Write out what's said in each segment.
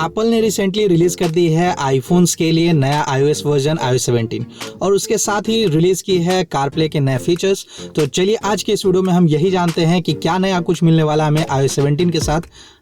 Apple ने recently release कर दी है आईफोन्स के लिए नया iOS वर्जन iOS 17 और उसके साथ ही रिलीज की है कारप्ले के नए फीचर्स। तो चलिए आज के इस वीडियो में हम यही जानते हैं कि क्या नया कुछ मिलने वाला हमें iOS 17 के साथ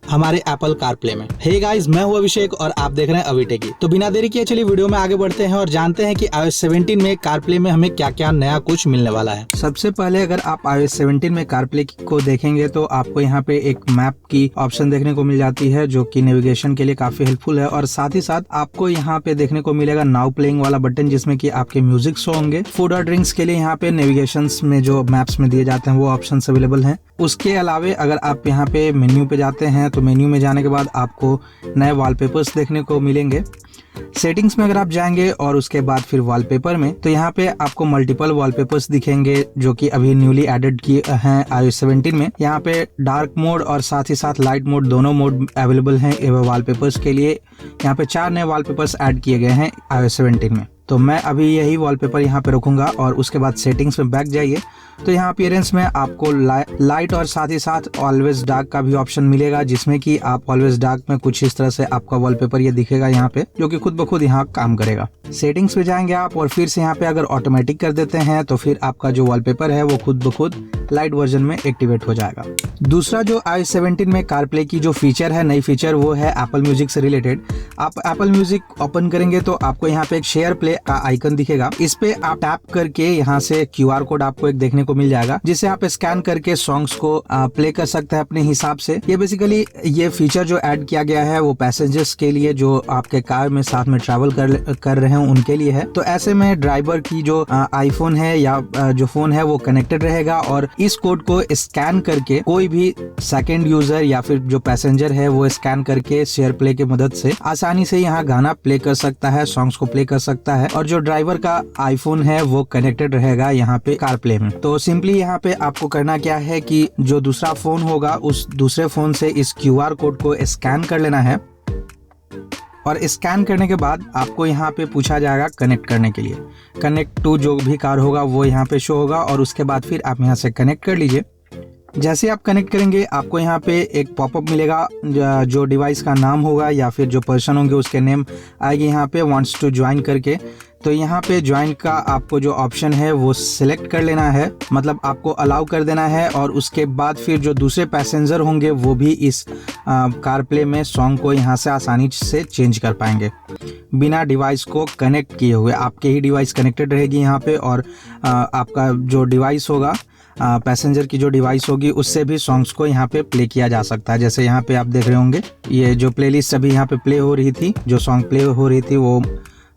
हमारे एप्पल कारप्ले में। हे गाइस, मैं हूं अभिषेक और आप देख रहे हैं अविटेकी। तो बिना देरी किए चलिए वीडियो में आगे बढ़ते हैं और जानते हैं कि iOS 17 में कारप्ले में हमें क्या क्या नया कुछ मिलने वाला है। सबसे पहले अगर आप iOS 17 में कारप्ले को देखेंगे तो आपको यहाँ पे एक मैप की ऑप्शन देखने को मिल जाती है जो कि नेविगेशन के लिए काफी हेल्पफुल है, और साथ ही साथ आपको यहाँ पे देखने को मिलेगा नाउ प्लेइंग वाला बटन जिसमें कि आपके म्यूजिक शो होंगे। फूड और ड्रिंक्स के लिए यहाँ पे नेविगेशन में जो मैप्स में दिए जाते हैं वो ऑप्शन अवेलेबल हैं। उसके अलावे अगर आप यहाँ पे मेन्यू पे जाते हैं तो मेन्यू में जाने के बाद आपको नए वॉलपेपर्स देखने को मिलेंगे। सेटिंग्स में अगर आप जाएंगे और उसके बाद फिर वॉलपेपर में तो यहाँ पे आपको मल्टीपल वॉलपेपर्स दिखेंगे जो कि अभी न्यूली एडेड किए हैं iOS 17 में। यहाँ पे डार्क मोड और साथ ही साथ लाइट मोड दोनों मोड अवेलेबल हैं वॉलपेपर्स के लिए। यहाँ पे 4 नए वॉलपेपर्स ऐड किए गए हैं iOS 17 में। तो मैं अभी यही वॉलपेपर यहाँ पे रखूंगा और उसके बाद सेटिंग्स में बैक जाइए तो यहाँ अपीयरेंस में आपको लाइट और साथ ही साथ ऑलवेज डार्क का भी ऑप्शन मिलेगा जिसमें कि आप ऑलवेज डार्क में कुछ इस तरह से आपका वॉलपेपर ये दिखेगा यहाँ पे, जो कि खुद ब खुद यहाँ काम करेगा। सेटिंग्स पे जाएंगे आप और फिर से यहाँ पे अगर ऑटोमेटिक कर देते हैं तो फिर आपका जो वॉलपेपर है वो खुद ब खुद लाइट वर्जन में एक्टिवेट हो जाएगा। दूसरा जो iOS 17 में कारप्ले की जो फीचर है, नई फीचर, वो है एप्पल म्यूजिक से रिलेटेड। आप एप्पल म्यूजिक ओपन करेंगे तो आपको यहाँ पे एक शेयर प्ले का आइकन दिखेगा। इस पे आप टैप करके यहाँ से QR कोड आपको एक देखने को मिल जाएगा जिसे आप स्कैन करके सॉन्ग्स को प्ले कर सकते हैं अपने हिसाब से। ये बेसिकली ये फीचर जो ऐड किया गया है वो पैसेंजर्स के लिए जो आपके कार में साथ में ट्रैवल कर रहे हैं उनके लिए है। तो ऐसे में ड्राइवर की जो आईफोन है या जो फोन है वो कनेक्टेड रहेगा और इस कोड को स्कैन करके कोई भी सेकंड यूजर या फिर जो पैसेंजर है वो स्कैन करके शेयर प्ले की मदद से आसानी से यहाँ गाना प्ले कर सकता है, सॉन्ग्स को प्ले कर सकता है, और जो ड्राइवर का आईफोन है वो कनेक्टेड रहेगा यहाँ पे कारप्ले में। तो सिंपली यहाँ पे आपको करना क्या है कि जो दूसरा फोन होगा उस दूसरे फोन से इस QR कोड को स्कैन कर लेना है और स्कैन करने के बाद आपको यहाँ पे पूछा जाएगा कनेक्ट करने के लिए। कनेक्ट टू जो भी कार होगा वो यहाँ पे शो होगा और उसके बाद फिर आप यहाँ से कनेक्ट कर लीजिए। जैसे आप कनेक्ट करेंगे आपको यहाँ पे एक पॉपअप मिलेगा, जो डिवाइस का नाम होगा या फिर जो पर्सन होंगे उसके नेम आएगी यहाँ पे वांट्स टू ज्वाइन करके। तो यहाँ पे ज्वाइन का आपको जो ऑप्शन है वो सिलेक्ट कर लेना है, मतलब आपको अलाउ कर देना है, और उसके बाद फिर जो दूसरे पैसेंजर होंगे वो भी इस कारप्ले में सॉन्ग को यहाँ से आसानी से चेंज कर पाएंगे बिना डिवाइस को कनेक्ट किए हुए। आपके ही डिवाइस कनेक्टेड रहेगी यहाँ पे और आपका जो डिवाइस होगा, पैसेंजर की जो डिवाइस होगी उससे भी सॉन्ग्स को यहाँ पे प्ले किया जा सकता है। जैसे यहाँ पे आप देख रहे होंगे ये जो प्लेलिस्ट अभी यहाँ पे प्ले हो रही थी, जो सॉन्ग प्ले हो रही थी वो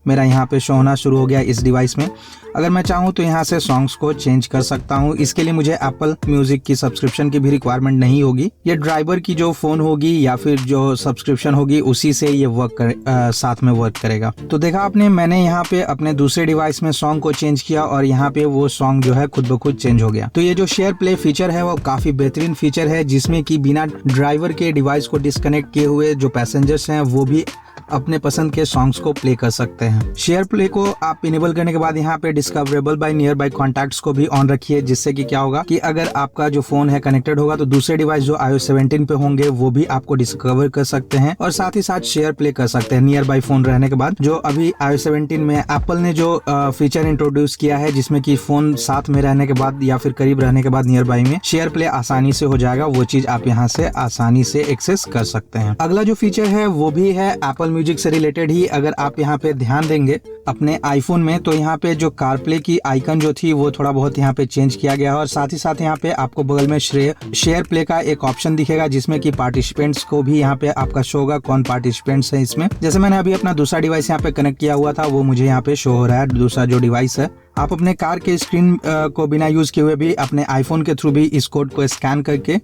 मेरा यहाँ पे शो होना शुरू हो गया इस डिवाइस में। अगर मैं चाहूँ तो यहाँ से सॉन्ग्स को चेंज कर सकता हूँ। इसके लिए मुझे एप्पल म्यूजिक की सब्सक्रिप्शन की भी रिक्वायरमेंट नहीं होगी। ये ड्राइवर की जो फोन होगी या फिर जो सब्सक्रिप्शन होगी उसी से ये साथ में वर्क करेगा। तो देखा आपने, मैंने यहाँ पे अपने दूसरे डिवाइस में सॉन्ग को चेंज किया और यहाँ पे वो सॉन्ग जो है खुद ब खुद चेंज हो गया। तो ये जो शेयर प्ले फीचर है वो काफी बेहतरीन फीचर है जिसमें कि बिना ड्राइवर के डिवाइस को डिस्कनेक्ट किए हुए जो पैसेंजर्स हैं वो भी अपने पसंद के सॉन्ग्स को प्ले कर सकते हैं। शेयर प्ले को आप इनेबल करने के बाद यहाँ पे discoverable by nearby contacts को भी ऑन रखिए, जिससे कि क्या होगा कि अगर आपका जो फोन है कनेक्टेड होगा तो दूसरे डिवाइस जो iOS 17 पे होंगे वो भी आपको डिस्कवर कर सकते हैं और साथ ही साथ शेयर प्ले कर सकते हैं नियर बाय फोन रहने के बाद। जो अभी iOS 17 में एप्पल ने जो फीचर इंट्रोड्यूस किया है जिसमें कि फोन साथ में रहने के बाद या फिर करीब रहने के बाद नियर बाय में शेयर प्ले आसानी से हो जाएगा, वो चीज आप यहाँ से आसानी से एक्सेस कर सकते हैं। अगला जो फीचर है वो भी है एप्पल म्यूजिक से रिलेटेड ही। अगर आप यहाँ पे ध्यान देंगे अपने आईफोन में तो यहाँ पे जो कारप्ले की आइकन जो थी वो थोड़ा बहुत यहाँ पे चेंज किया गया है और साथ ही साथ यहाँ पे आपको बगल में शेयर प्ले का एक ऑप्शन दिखेगा जिसमें कि पार्टिसिपेंट्स को भी यहाँ पे आपका शो होगा, कौन पार्टिसिपेंट्स है इसमें। जैसे मैंने अभी अपना दूसरा डिवाइस यहाँ पे कनेक्ट किया हुआ था वो मुझे यहाँ पे शो हो रहा है, दूसरा जो डिवाइस है। आप अपने कार के स्क्रीन को बिना यूज किए हुए भी अपने आईफोन के थ्रू भी इस कोड को स्कैन करके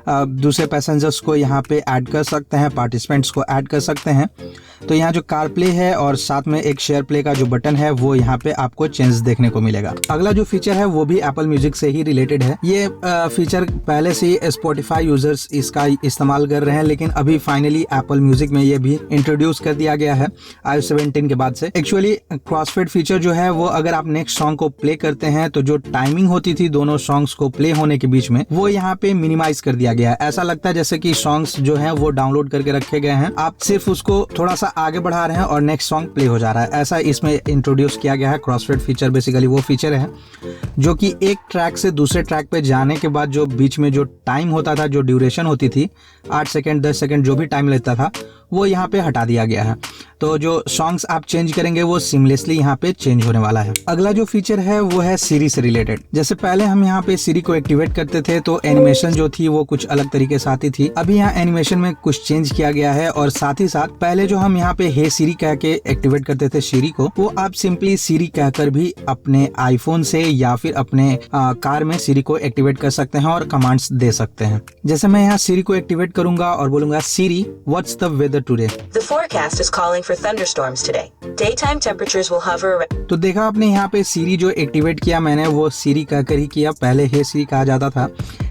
दूसरे पैसेंजर्स को यहाँ पे ऐड कर सकते हैं, पार्टिसिपेंट्स को ऐड कर सकते हैं। तो यहाँ जो कार प्ले है और साथ में एक शेयर प्ले का जो बटन है वो यहाँ पे आपको चेंज देखने को मिलेगा। अगला जो फीचर है वो भी एप्पल म्यूजिक से ही रिलेटेड है। ये फीचर पहले से ही स्पॉटिफाई यूजर्स इसका इस्तेमाल कर रहे हैं, लेकिन अभी फाइनली एप्पल म्यूजिक में ये भी इंट्रोड्यूस कर दिया गया है iOS 17 के बाद से। एक्चुअली क्रॉसफेड फीचर जो है वो अगर आप नेक्स्ट सॉन्ग को प्ले करते हैं तो जो टाइमिंग होती थी दोनों सॉन्ग्स को प्ले होने के बीच में वो यहाँ पे मिनिमाइज कर दिया गया है। ऐसा लगता है जैसे कि सॉन्ग्स जो हैं वो डाउनलोड करके रखे गए हैं, आप सिर्फ उसको थोड़ा सा आगे बढ़ा रहे हैं और नेक्स्ट सॉन्ग प्ले हो जा रहा है। ऐसा इसमें इंट्रोड्यूस किया गया है। क्रॉसफेड फीचर बेसिकली वो फीचर है जो कि एक ट्रैक से दूसरे ट्रैक पे जाने के बाद जो बीच में जो टाइम होता था, जो ड्यूरेशन होती थी 8 सेकंड 10 सेकंड जो भी टाइम लेता था वो यहाँ पे हटा दिया गया है। तो जो सॉन्ग्स आप चेंज करेंगे वो सीमलेसली यहाँ पे चेंज होने वाला है। अगला जो फीचर है वो है सीरी से रिलेटेड। जैसे पहले हम यहाँ पे सीरी को एक्टिवेट करते थे तो एनिमेशन जो थी वो कुछ अलग तरीके से आती थी। अभी यहाँ एनिमेशन में कुछ चेंज किया गया है और साथ ही साथ पहले जो हम यहाँ पे हे सीरी कह के एक्टिवेट करते थे सीरी को, वो आप सिंपली सीरी कहकर भी अपने आईफोन से या फिर अपने कार में सीरी को एक्टिवेट कर सकते हैं और कमांड्स दे सकते हैं। जैसे मैं यहाँ सीरी को एक्टिवेट करूंगा और बोलूंगा Siri what's the weather today. The forecast is calling for thunderstorms today. Daytime temperatures will hover around. तो देखा आपने यहाँ पे सीरी जो एक्टिवेट किया मैंने वो सीरी कहकर ही किया। पहले हे सीरी कहा जाता था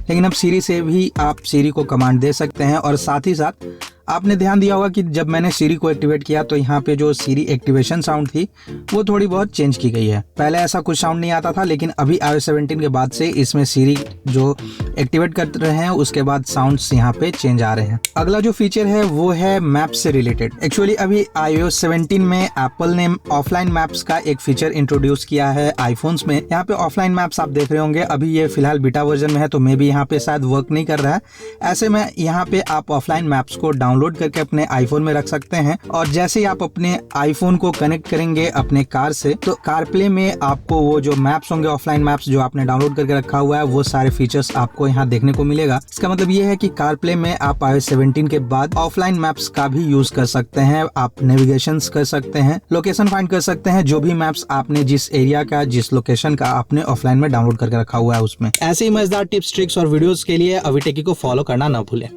लेकिन अब सीरी से भी आप सीरी को कमांड दे सकते हैं। और साथ ही साथ आपने ध्यान दिया होगा कि जब मैंने सीरी को एक्टिवेट किया तो यहाँ पे जो सीरी एक्टिवेशन साउंड थी वो थोड़ी बहुत चेंज की गई है। पहले ऐसा कुछ साउंड नहीं आता था लेकिन अभी iOS 17 के बाद से इसमें सीरी जो एक्टिवेट कर रहे हैं उसके बाद साउंड्स यहाँ पे चेंज आ रहे हैं। अगला जो फीचर है वो है मैप्स से रिलेटेड। एक्चुअली अभी iOS 17 में एप्पल ने ऑफलाइन मैप्स का एक फीचर इंट्रोड्यूस किया है आईफोन्स में। यहाँ पे ऑफलाइन मैप्स आप देख रहे होंगे, अभी ये फिलहाल बीटा वर्जन में है तो मे भी यहाँ पे शायद वर्क नहीं कर रहा है। ऐसे में यहाँ पे आप ऑफलाइन मैप्स को डाउनलोड करके अपने आईफोन में रख सकते हैं और जैसे ही आप अपने आईफोन को कनेक्ट करेंगे अपने कार से तो कारप्ले में आपको वो जो मैप्स होंगे, ऑफलाइन मैप्स जो आपने डाउनलोड करके रखा हुआ है, वो सारे फीचर्स आपको यहाँ देखने को मिलेगा। इसका मतलब ये है कि कारप्ले में आप iOS 17 के बाद ऑफलाइन मैप्स का भी यूज कर सकते हैं। आप नेविगेशन कर सकते हैं, लोकेशन फाइंड कर सकते हैं, जो भी मैप्स आपने जिस एरिया का, जिस लोकेशन का आपने ऑफलाइन में डाउनलोड करके रखा हुआ है उसमें। ऐसे ही मजेदार टिप्स, ट्रिक्स और वीडियोस के लिए अविटेकी को फॉलो करना ना भूलें।